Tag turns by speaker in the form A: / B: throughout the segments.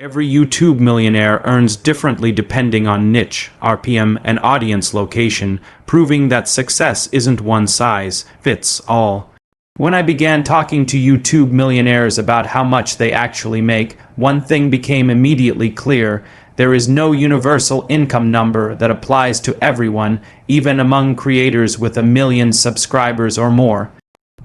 A: Every YouTube millionaire earns differently depending on niche, RPM, and audience location, proving that success isn't one size fits all. When I began talking to YouTube millionaires about how much they actually make, one thing became immediately clear. There is no universal income number that applies to everyone, even among creators with 1 million subscribers or more.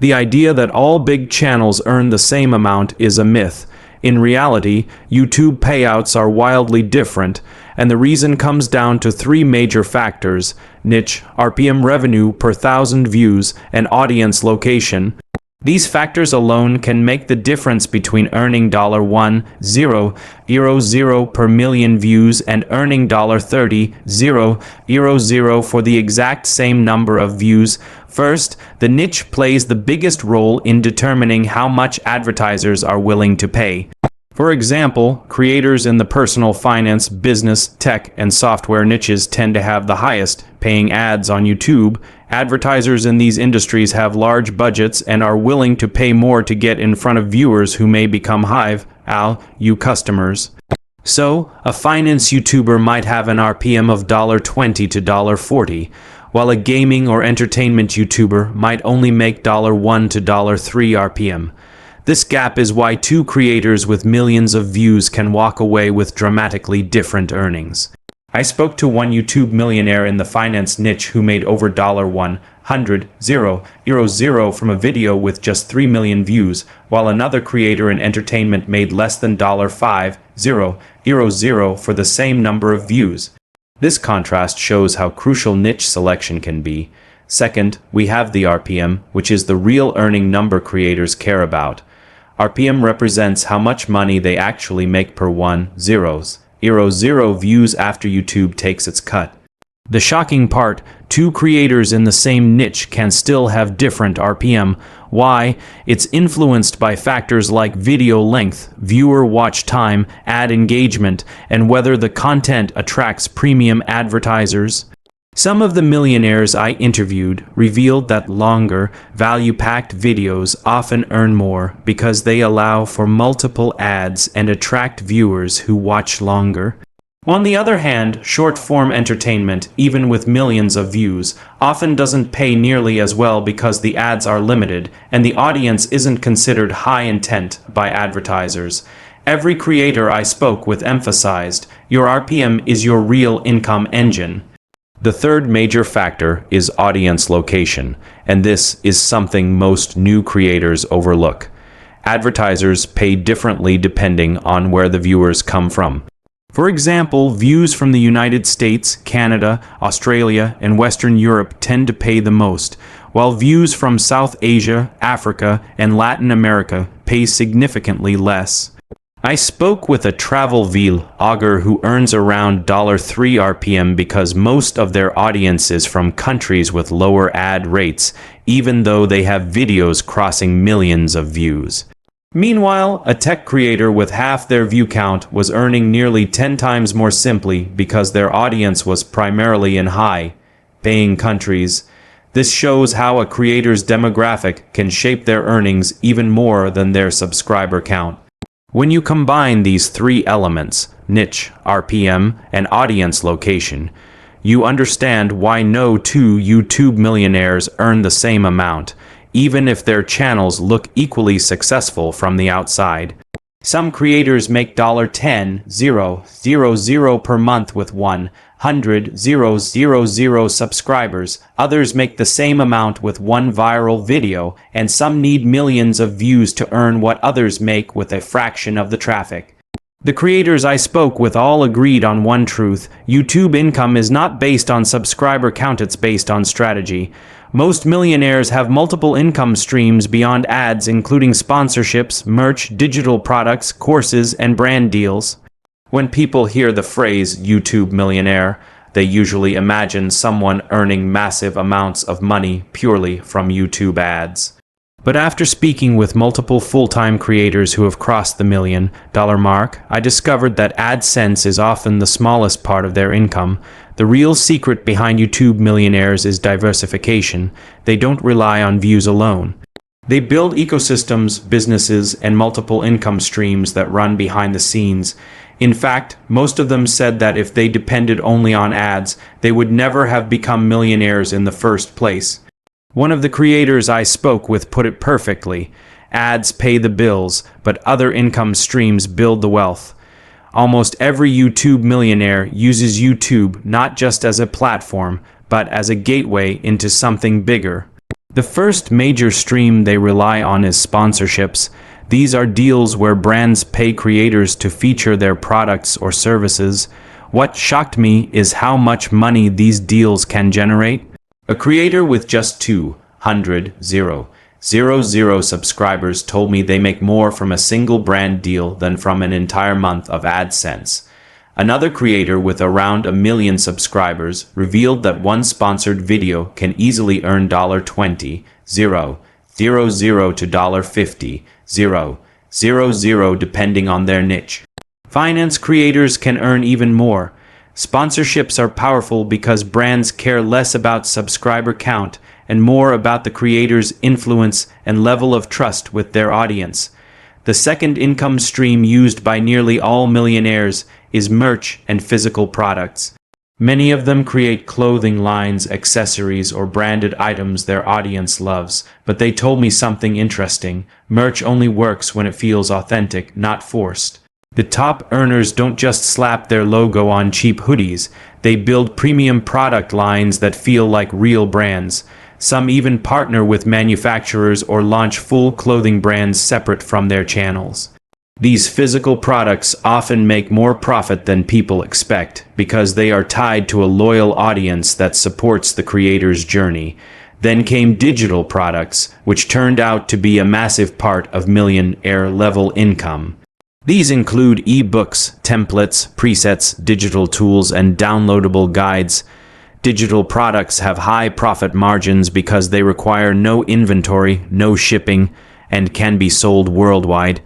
A: The idea that all big channels earn the same amount is a myth. In reality, YouTube payouts are wildly different, and the reason comes down to 3 major factors: niche, RPM revenue per 1,000 views, and audience location. These factors alone can make the difference between earning $1.000 per million views and earning $30.000 for the exact same number of views. First, the niche plays the biggest role in determining how much advertisers are willing to pay. For example, creators in the personal finance, business, tech, and software niches tend to have the highest paying ads on YouTube. Advertisers in these industries have large budgets and are willing to pay more to get in front of viewers who may become high-value customers. So, a finance YouTuber might have an RPM of $20 to $40, while a gaming or entertainment YouTuber might only make $1 to $3 RPM. This gap is why 2 creators with millions of views can walk away with dramatically different earnings. I spoke to one YouTube millionaire in the finance niche who made over $100,000 from a video with just 3 million views, while another creator in entertainment made less than $500,000 for the same number of views. This contrast shows how crucial niche selection can be. Second, we have the RPM, which is the real earning number creators care about. RPM represents how much money they actually make per 1,000 views after YouTube takes its cut. The shocking part, 2 creators in the same niche can still have different RPM. Why? It's influenced by factors like video length, viewer watch time, ad engagement, and whether the content attracts premium advertisers. Some of the millionaires I interviewed revealed that longer, value-packed videos often earn more because they allow for multiple ads and attract viewers who watch longer. On the other hand, short-form entertainment, even with millions of views, often doesn't pay nearly as well because the ads are limited and the audience isn't considered high intent by advertisers. Every creator I spoke with emphasized, your RPM is your real income engine. The third major factor is audience location, and this is something most new creators overlook. Advertisers pay differently depending on where the viewers come from. For example, views from the United States, Canada, Australia, and Western Europe tend to pay the most, while views from South Asia, Africa, and Latin America pay significantly less. I spoke with a travel vlogger who earns around $3 RPM because most of their audience is from countries with lower ad rates, even though they have videos crossing millions of views. Meanwhile, a tech creator with half their view count was earning nearly 10 times more simply because their audience was primarily in high-paying countries. This shows how a creator's demographic can shape their earnings even more than their subscriber count. When you combine these 3 elements, niche, RPM, and audience location, you understand why no 2 YouTube millionaires earn the same amount, even if their channels look equally successful from the outside. Some creators make $10,000 per month with 100,000 subscribers. Others make the same amount with 1 viral video, and some need millions of views to earn what others make with a fraction of the traffic. The creators I spoke with all agreed on one truth: YouTube income is not based on subscriber count, it's based on strategy. Most millionaires have multiple income streams beyond ads, including sponsorships, merch, digital products, courses, and brand deals. When people hear the phrase YouTube millionaire, they usually imagine someone earning massive amounts of money purely from YouTube ads. But after speaking with multiple full-time creators who have crossed the $1 million mark, I discovered that AdSense is often the smallest part of their income. The real secret behind YouTube millionaires is diversification. They don't rely on views alone. They build ecosystems, businesses, and multiple income streams that run behind the scenes. In fact, most of them said that if they depended only on ads, they would never have become millionaires in the first place. One of the creators I spoke with put it perfectly. Ads pay the bills, but other income streams build the wealth. Almost every YouTube millionaire uses YouTube not just as a platform, but as a gateway into something bigger. The first major stream they rely on is sponsorships. These are deals where brands pay creators to feature their products or services. What shocked me is how much money these deals can generate. A creator with just 200,000 subscribers told me they make more from a single brand deal than from an entire month of AdSense. Another creator with around 1 million subscribers revealed that one sponsored video can easily earn $20,000 to $50,000 depending on their niche. Finance creators can earn even more. Sponsorships are powerful because brands care less about subscriber count and more about the creator's influence and level of trust with their audience. The second income stream used by nearly all millionaires is merch and physical products. Many of them create clothing lines, accessories, or branded items their audience loves, but they told me something interesting. Merch only works when it feels authentic, not forced. The top earners don't just slap their logo on cheap hoodies, they build premium product lines that feel like real brands. Some even partner with manufacturers or launch full clothing brands separate from their channels. These physical products often make more profit than people expect because they are tied to a loyal audience that supports the creator's journey. Then came digital products, which turned out to be a massive part of millionaire-level income. These include ebooks, templates, presets, digital tools, and downloadable guides. Digital products have high profit margins because they require no inventory, no shipping, and can be sold worldwide.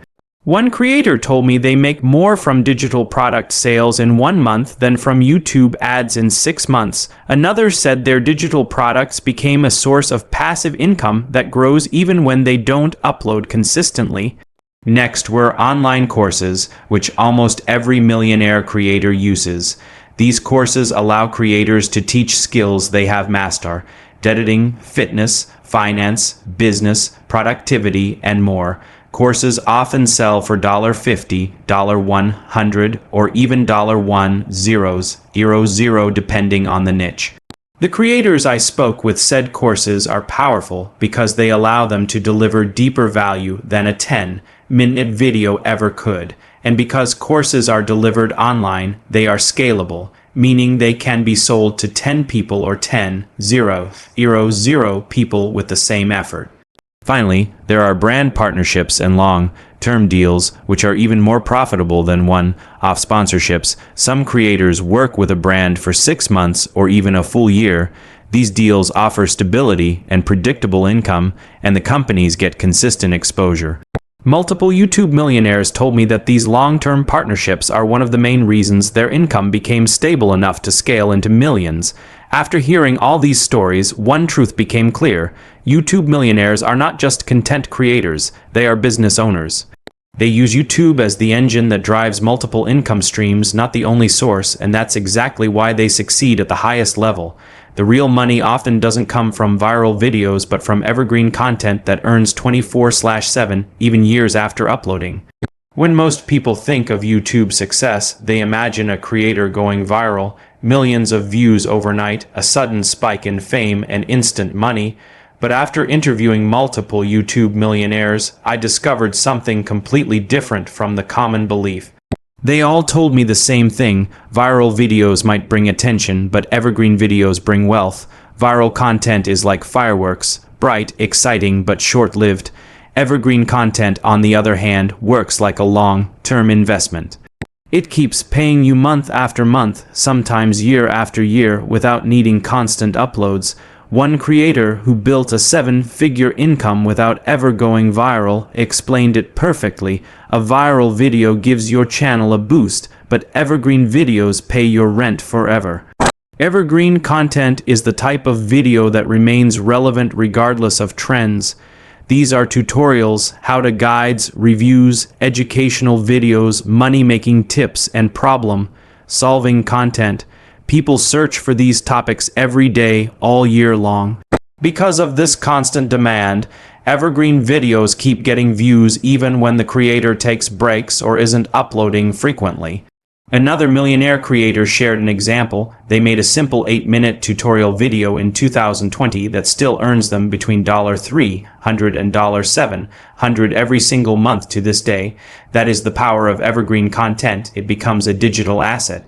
A: One creator told me they make more from digital product sales in 1 month than from YouTube ads in 6 months. Another said their digital products became a source of passive income that grows even when they don't upload consistently. Next were online courses, which almost every millionaire creator uses. These courses allow creators to teach skills they have mastered: editing, fitness, finance, business, productivity, and more. Courses often sell for $50, $100, or even $100 depending on the niche. The creators I spoke with said courses are powerful because they allow them to deliver deeper value than a 10-minute video ever could. And because courses are delivered online, they are scalable, meaning they can be sold to 10 people or 10,000 people with the same effort. Finally, there are brand partnerships and long-term deals, which are even more profitable than one-off sponsorships. Some creators work with a brand for 6 months or even a full year. These deals offer stability and predictable income, and the companies get consistent exposure. Multiple YouTube millionaires told me that these long-term partnerships are one of the main reasons their income became stable enough to scale into millions. After hearing all these stories, one truth became clear: YouTube millionaires are not just content creators, they are business owners. They use YouTube as the engine that drives multiple income streams, not the only source, and that's exactly why they succeed at the highest level. The real money often doesn't come from viral videos, but from evergreen content that earns 24/7, even years after uploading. When most people think of YouTube success, they imagine a creator going viral, millions of views overnight, a sudden spike in fame, and instant money. But after interviewing multiple YouTube millionaires, I discovered something completely different from the common belief. They all told me the same thing: viral videos might bring attention, but evergreen videos bring wealth. Viral content is like fireworks, bright, exciting, but short-lived. Evergreen content, on the other hand, works like a long-term investment. It keeps paying you month after month, sometimes year after year, without needing constant uploads. One creator who built a 7-figure income without ever going viral explained it perfectly. A viral video gives your channel a boost, but evergreen videos pay your rent forever. Evergreen content is the type of video that remains relevant regardless of trends. These are tutorials, how-to guides, reviews, educational videos, money-making tips, and problem-solving content. People search for these topics every day, all year long. Because of this constant demand, evergreen videos keep getting views even when the creator takes breaks or isn't uploading frequently. Another millionaire creator shared an example. They made a simple 8-minute tutorial video in 2020 that still earns them between $300 and $700 every single month to this day. That is the power of evergreen content. It becomes a digital asset.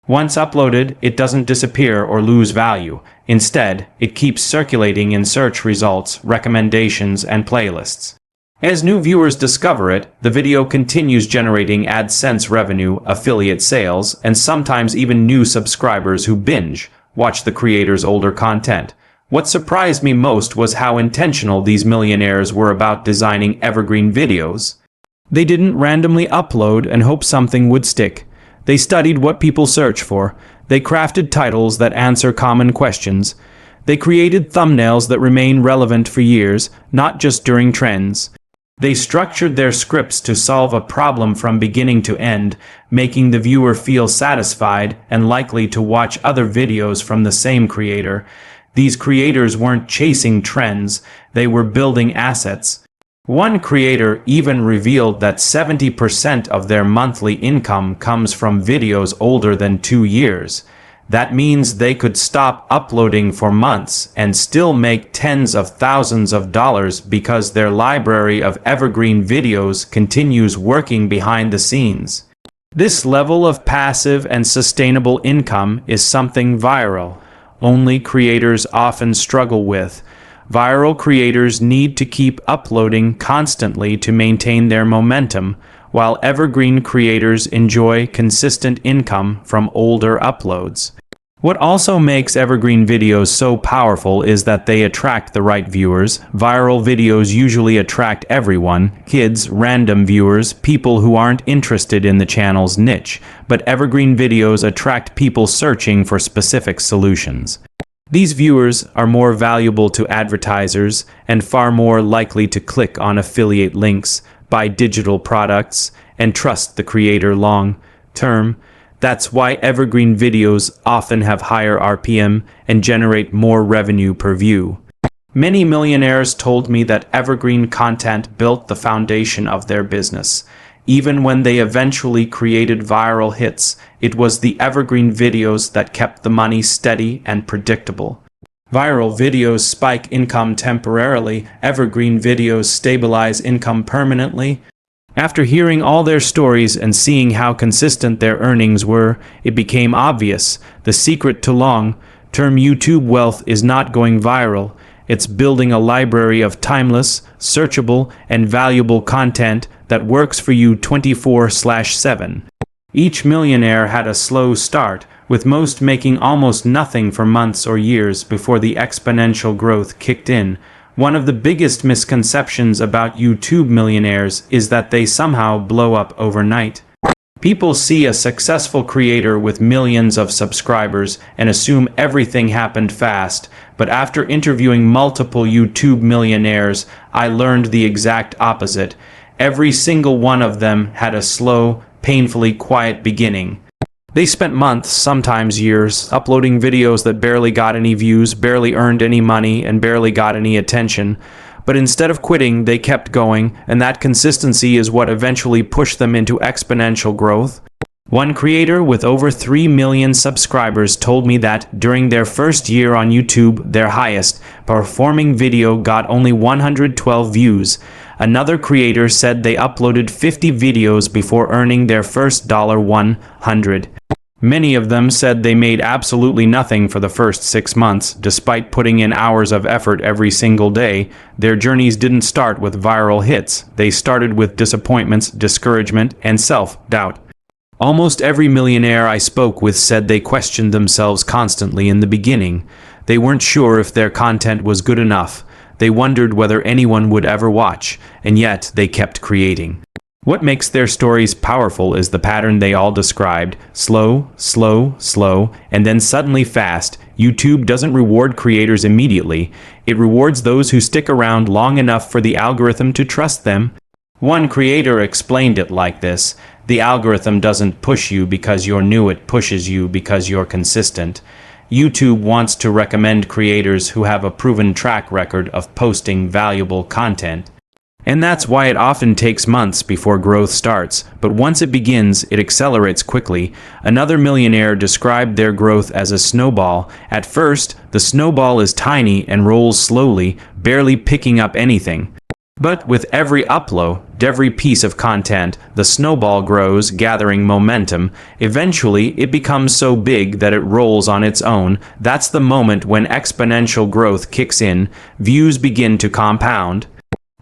A: Once uploaded, it doesn't disappear or lose value. Instead, it keeps circulating in search results, recommendations, and playlists. As new viewers discover it, the video continues generating AdSense revenue, affiliate sales, and sometimes even new subscribers who binge watch the creator's older content. What surprised me most was how intentional these millionaires were about designing evergreen videos. They didn't randomly upload and hope something would stick. They studied what people search for. They crafted titles that answer common questions. They created thumbnails that remain relevant for years, not just during trends. They structured their scripts to solve a problem from beginning to end, making the viewer feel satisfied and likely to watch other videos from the same creator. These creators weren't chasing trends, they were building assets. One creator even revealed that 70% of their monthly income comes from videos older than 2 years. That means they could stop uploading for months and still make tens of thousands of dollars because their library of evergreen videos continues working behind the scenes. This level of passive and sustainable income is something viral only creators often struggle with. Viral creators need to keep uploading constantly to maintain their momentum, while evergreen creators enjoy consistent income from older uploads. What also makes evergreen videos so powerful is that they attract the right viewers. Viral videos usually attract everyone, kids, random viewers, people who aren't interested in the channel's niche, but evergreen videos attract people searching for specific solutions. These viewers are more valuable to advertisers and far more likely to click on affiliate links, buy digital products, and trust the creator long term. That's why evergreen videos often have higher RPM and generate more revenue per view. Many millionaires told me that evergreen content built the foundation of their business. Even when they eventually created viral hits, it was the evergreen videos that kept the money steady and predictable. Viral videos spike income temporarily, evergreen videos stabilize income permanently. After hearing all their stories and seeing how consistent their earnings were, it became obvious. The secret to long-term YouTube wealth is not going viral. It's building a library of timeless, searchable, and valuable content that works for you 24/7. Each millionaire had a slow start, with most making almost nothing for months or years before the exponential growth kicked in. One of the biggest misconceptions about YouTube millionaires is that they somehow blow up overnight. People see a successful creator with millions of subscribers and assume everything happened fast, but after interviewing multiple YouTube millionaires, I learned the exact opposite. Every single one of them had a slow, painfully quiet beginning. They spent months, sometimes years, uploading videos that barely got any views, barely earned any money, and barely got any attention. But instead of quitting, they kept going, and that consistency is what eventually pushed them into exponential growth. One creator with over 3 million subscribers told me that during their first year on YouTube, their highest performing video got only 112 views. Another creator said they uploaded 50 videos before earning their first $100. Many of them said they made absolutely nothing for the first 6 months, despite putting in hours of effort every single day. Their journeys didn't start with viral hits. They started with disappointments, discouragement, and self-doubt. Almost every millionaire I spoke with said they questioned themselves constantly in the beginning. They weren't sure if their content was good enough. They wondered whether anyone would ever watch, and yet they kept creating. What makes their stories powerful is the pattern they all described: slow, slow, slow, and then suddenly fast. YouTube doesn't reward creators immediately. It rewards those who stick around long enough for the algorithm to trust them. One creator explained it like this: the algorithm doesn't push you because you're new, it pushes you because you're consistent. YouTube wants to recommend creators who have a proven track record of posting valuable content. And that's why it often takes months before growth starts, but once it begins, it accelerates quickly. Another millionaire described their growth as a snowball. At first, the snowball is tiny and rolls slowly, barely picking up anything. But with every upload, every piece of content, the snowball grows, gathering momentum. Eventually, it becomes so big that it rolls on its own. That's the moment when exponential growth kicks in. Views begin to compound.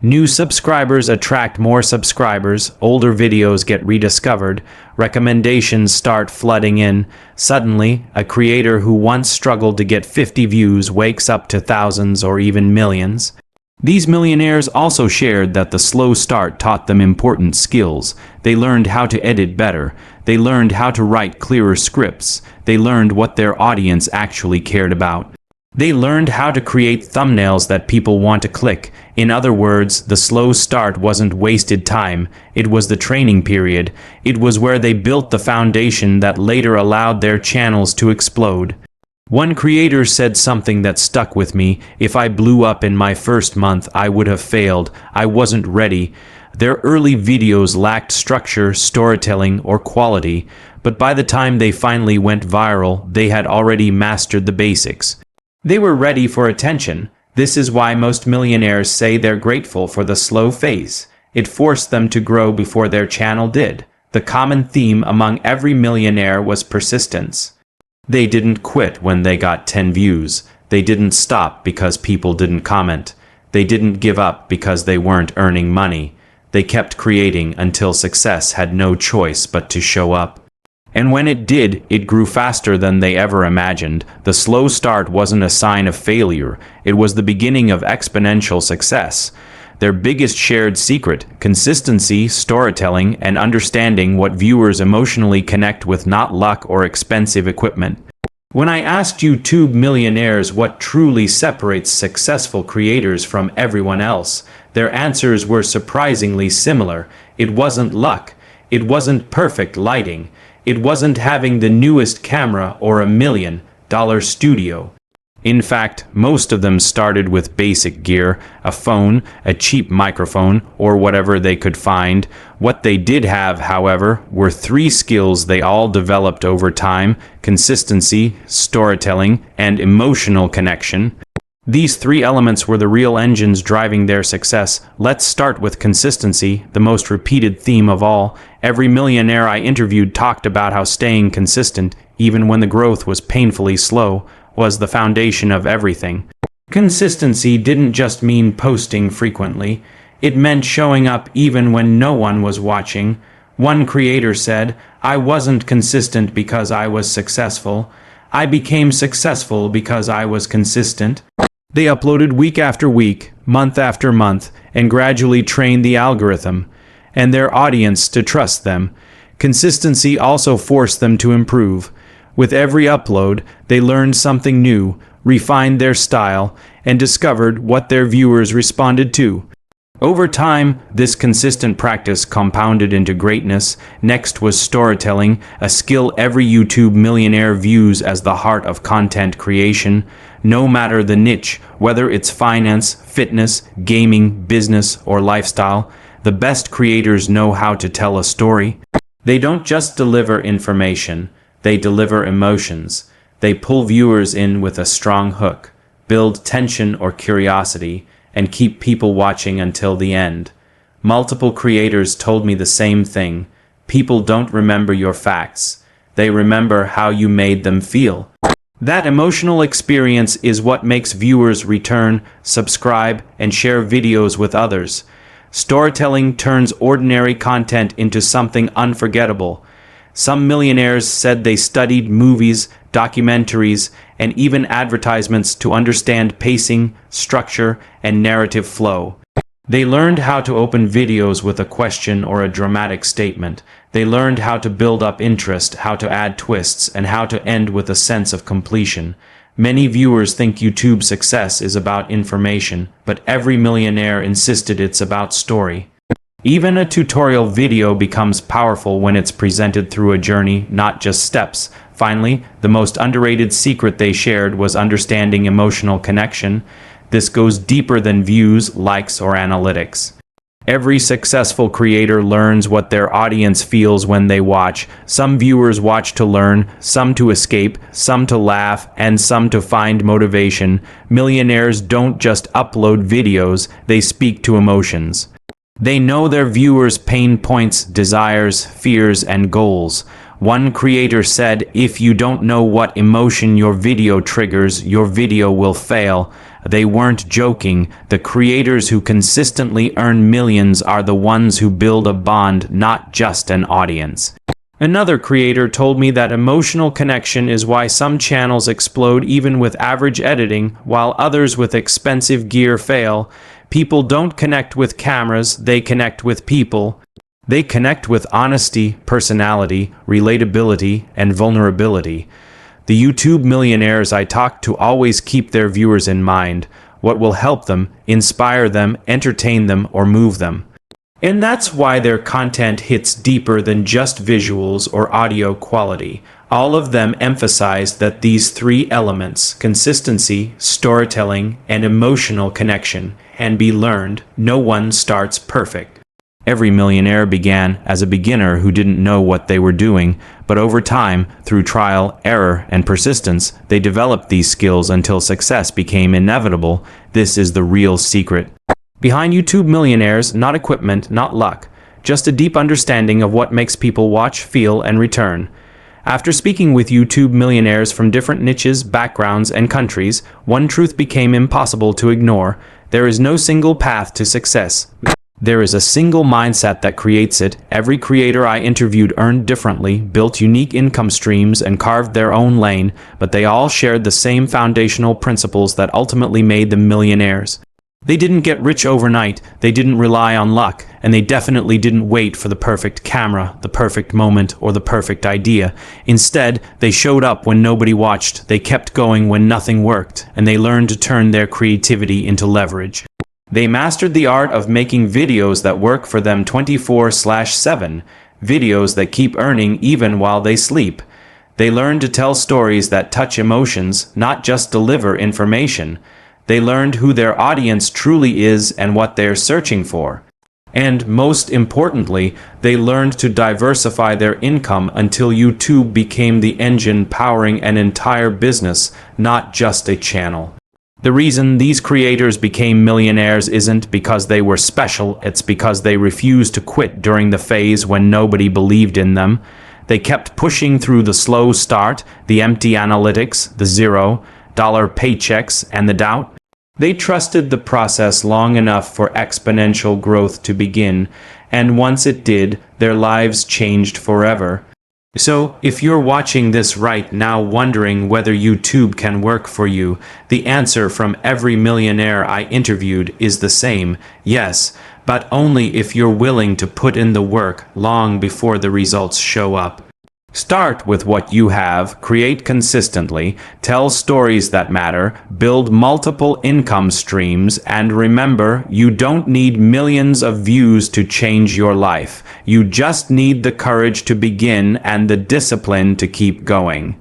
A: New subscribers attract more subscribers, older videos get rediscovered, recommendations start flooding in. Suddenly, a creator who once struggled to get 50 views wakes up to thousands or even millions. These millionaires also shared that the slow start taught them important skills. They learned how to edit better. They learned how to write clearer scripts. They learned what their audience actually cared about. They learned how to create thumbnails that people want to click. In other words, the slow start wasn't wasted time. It was the training period. It was where they built the foundation that later allowed their channels to explode. One creator said something that stuck with me: if I blew up in my first month, I would have failed. I wasn't ready. Their early videos lacked structure, storytelling, or quality, but by the time they finally went viral, they had already mastered the basics. They were ready for attention. This is why most millionaires say they're grateful for the slow phase. It forced them to grow before their channel did. The common theme among every millionaire was persistence. They didn't quit when they got 10 views. They didn't stop because people didn't comment. They didn't give up because they weren't earning money. They kept creating until success had no choice but to show up. And when it did, it grew faster than they ever imagined. The slow start wasn't a sign of failure. It was the beginning of exponential success. Their biggest shared secret: consistency, storytelling, and understanding what viewers emotionally connect with, not luck or expensive equipment. When I asked YouTube millionaires what truly separates successful creators from everyone else, their answers were surprisingly similar. It wasn't luck. It wasn't perfect lighting. It wasn't having the newest camera or $1 million studio. In fact, most of them started with basic gear: a phone, a cheap microphone, or whatever they could find. What they did have, however, were 3 skills they all developed over time: consistency, storytelling, and emotional connection. These 3 elements were the real engines driving their success. Let's start with consistency, the most repeated theme of all. Every millionaire I interviewed talked about how staying consistent, even when the growth was painfully slow, was the foundation of everything. Consistency didn't just mean posting frequently. It meant showing up even when no one was watching. One creator said, "I wasn't consistent because I was successful. I became successful because I was consistent." They uploaded week after week, month after month, and gradually trained the algorithm and their audience to trust them. Consistency also forced them to improve. With every upload, they learned something new, refined their style, and discovered what their viewers responded to. Over time, this consistent practice compounded into greatness. Next was storytelling, a skill every YouTube millionaire views as the heart of content creation. No matter the niche, whether it's finance, fitness, gaming, business, or lifestyle, the best creators know how to tell a story. They don't just deliver information, they deliver emotions. They pull viewers in with a strong hook, build tension or curiosity, and keep people watching until the end. Multiple creators told me the same thing: people don't remember your facts, they remember how you made them feel. That emotional experience is what makes viewers return, subscribe, and share videos with others. Storytelling turns ordinary content into something unforgettable. Some millionaires said they studied movies, documentaries, and even advertisements to understand pacing, structure, and narrative flow. They learned how to open videos with a question or a dramatic statement. They learned how to build up interest, how to add twists, and how to end with a sense of completion. Many viewers think YouTube success is about information, but every millionaire insisted it's about story. Even a tutorial video becomes powerful when it's presented through a journey, not just steps. Finally, the most underrated secret they shared was understanding emotional connection. This goes deeper than views, likes, or analytics. Every successful creator learns what their audience feels when they watch. Some viewers watch to learn, some to escape, some to laugh, and some to find motivation. Millionaires don't just upload videos, they speak to emotions. They know their viewers' pain points, desires, fears, and goals. One creator said, "If you don't know what emotion your video triggers, your video will fail." They weren't joking. The creators who consistently earn millions are the ones who build a bond, not just an audience. Another creator told me that emotional connection is why some channels explode even with average editing, while others with expensive gear fail. People don't connect with cameras, they connect with people. They connect with honesty, personality, relatability, and vulnerability. The YouTube millionaires I talk to always keep their viewers in mind. What will help them, inspire them, entertain them, or move them. And that's why their content hits deeper than just visuals or audio quality. All of them emphasize that these three elements, consistency, storytelling, and emotional connection, can be learned. No one starts perfect. Every millionaire began as a beginner who didn't know what they were doing, but over time, through trial, error, and persistence, they developed these skills until success became inevitable. This is the real secret. Behind YouTube millionaires, not equipment, not luck, just a deep understanding of what makes people watch, feel, and return. After speaking with YouTube millionaires from different niches, backgrounds, and countries, one truth became impossible to ignore. There is no single path to success. There is a single mindset that creates it. Every creator I interviewed earned differently, built unique income streams, and carved their own lane, but they all shared the same foundational principles that ultimately made them millionaires. They didn't get rich overnight, they didn't rely on luck, and they definitely didn't wait for the perfect camera, the perfect moment, or the perfect idea. Instead, they showed up when nobody watched, they kept going when nothing worked, and they learned to turn their creativity into leverage. They mastered the art of making videos that work for them 24/7, videos that keep earning even while they sleep. They learned to tell stories that touch emotions, not just deliver information. They learned who their audience truly is and what they're searching for. And most importantly, they learned to diversify their income until YouTube became the engine powering an entire business, not just a channel. The reason these creators became millionaires isn't because they were special, it's because they refused to quit during the phase when nobody believed in them. They kept pushing through the slow start, the empty analytics, the $0 paychecks, and the doubt. They trusted the process long enough for exponential growth to begin, and once it did, their lives changed forever. So, if you're watching this right now wondering whether YouTube can work for you, the answer from every millionaire I interviewed is the same: yes, but only if you're willing to put in the work long before the results show up. Start with what you have, create consistently, tell stories that matter, build multiple income streams, and remember, you don't need millions of views to change your life. You just need the courage to begin and the discipline to keep going.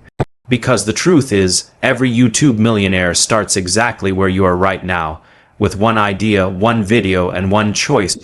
A: Because the truth is, every YouTube millionaire starts exactly where you are right now, with one idea, one video, and one choice.